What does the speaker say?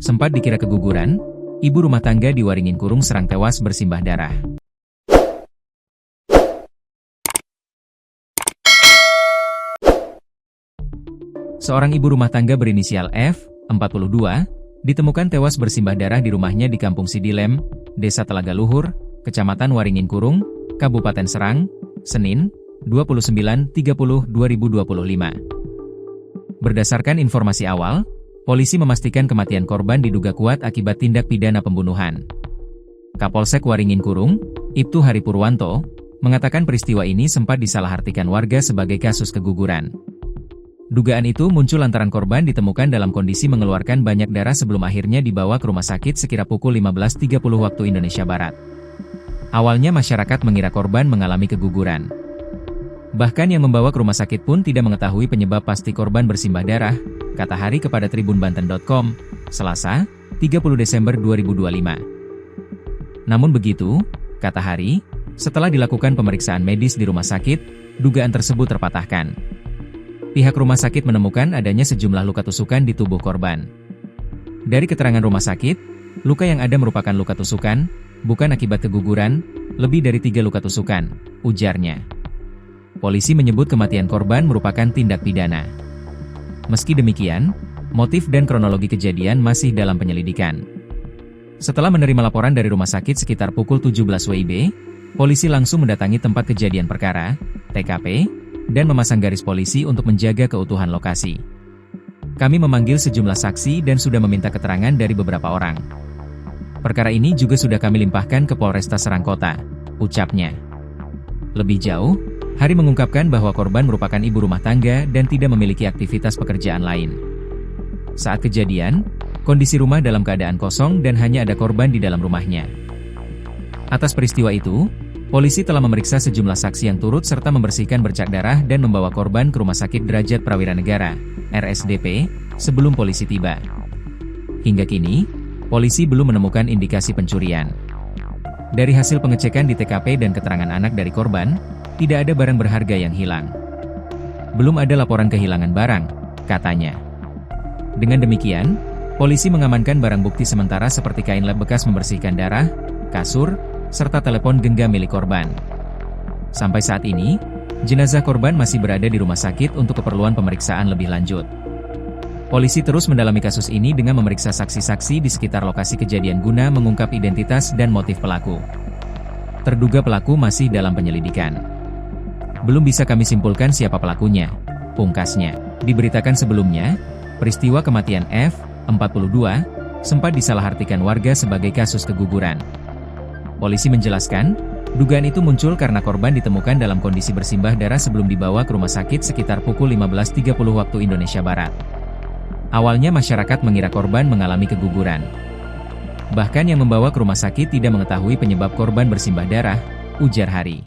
Sempat dikira keguguran, ibu rumah tangga di Waringin Kurung Serang tewas bersimbah darah. Seorang ibu rumah tangga berinisial F, 42, ditemukan tewas bersimbah darah di rumahnya di Kampung Sidilem, Desa Telaga Luhur, Kecamatan Waringin Kurung, Kabupaten Serang, Senin, 29/30/2025. Berdasarkan informasi awal, polisi memastikan kematian korban diduga kuat akibat tindak pidana pembunuhan. Kapolsek Waringin Kurung, Ibtu Hari Purwanto, mengatakan peristiwa ini sempat disalahartikan warga sebagai kasus keguguran. Dugaan itu muncul lantaran korban ditemukan dalam kondisi mengeluarkan banyak darah sebelum akhirnya dibawa ke rumah sakit sekira pukul 15.30 waktu Indonesia Barat. Awalnya masyarakat mengira korban mengalami keguguran. Bahkan yang membawa ke rumah sakit pun tidak mengetahui penyebab pasti korban bersimbah darah, kata Hari kepada tribunbanten.com, Selasa, 30 Desember 2025. Namun begitu, kata Hari, setelah dilakukan pemeriksaan medis di rumah sakit, dugaan tersebut terpatahkan. Pihak rumah sakit menemukan adanya sejumlah luka tusukan di tubuh korban. Dari keterangan rumah sakit, luka yang ada merupakan luka tusukan, bukan akibat keguguran, lebih dari 3 luka tusukan, ujarnya. Polisi menyebut kematian korban merupakan tindak pidana. Meski demikian, motif dan kronologi kejadian masih dalam penyelidikan. Setelah menerima laporan dari rumah sakit sekitar pukul 17 WIB, polisi langsung mendatangi tempat kejadian perkara, TKP, dan memasang garis polisi untuk menjaga keutuhan lokasi. Kami memanggil sejumlah saksi dan sudah meminta keterangan dari beberapa orang. Perkara ini juga sudah kami limpahkan ke Polresta Serang Kota, ucapnya. Lebih jauh, Hari mengungkapkan bahwa korban merupakan ibu rumah tangga dan tidak memiliki aktivitas pekerjaan lain. Saat kejadian, kondisi rumah dalam keadaan kosong dan hanya ada korban di dalam rumahnya. Atas peristiwa itu, polisi telah memeriksa sejumlah saksi yang turut serta membersihkan bercak darah dan membawa korban ke Rumah Sakit Derajat Prawira Negara, RSDP, sebelum polisi tiba. Hingga kini, polisi belum menemukan indikasi pencurian. Dari hasil pengecekan di TKP dan keterangan anak dari korban, tidak ada barang berharga yang hilang. Belum ada laporan kehilangan barang, katanya. Dengan demikian, polisi mengamankan barang bukti sementara seperti kain lap bekas membersihkan darah, kasur, serta telepon genggam milik korban. Sampai saat ini, jenazah korban masih berada di rumah sakit untuk keperluan pemeriksaan lebih lanjut. Polisi terus mendalami kasus ini dengan memeriksa saksi-saksi di sekitar lokasi kejadian guna mengungkap identitas dan motif pelaku. Terduga pelaku masih dalam penyelidikan. Belum bisa kami simpulkan siapa pelakunya, pungkasnya. Diberitakan sebelumnya, peristiwa kematian F, 42, sempat disalahartikan warga sebagai kasus keguguran. Polisi menjelaskan, dugaan itu muncul karena korban ditemukan dalam kondisi bersimbah darah sebelum dibawa ke rumah sakit sekitar pukul 15.30 waktu Indonesia Barat. Awalnya masyarakat mengira korban mengalami keguguran. Bahkan yang membawa ke rumah sakit tidak mengetahui penyebab korban bersimbah darah, ujar Hari.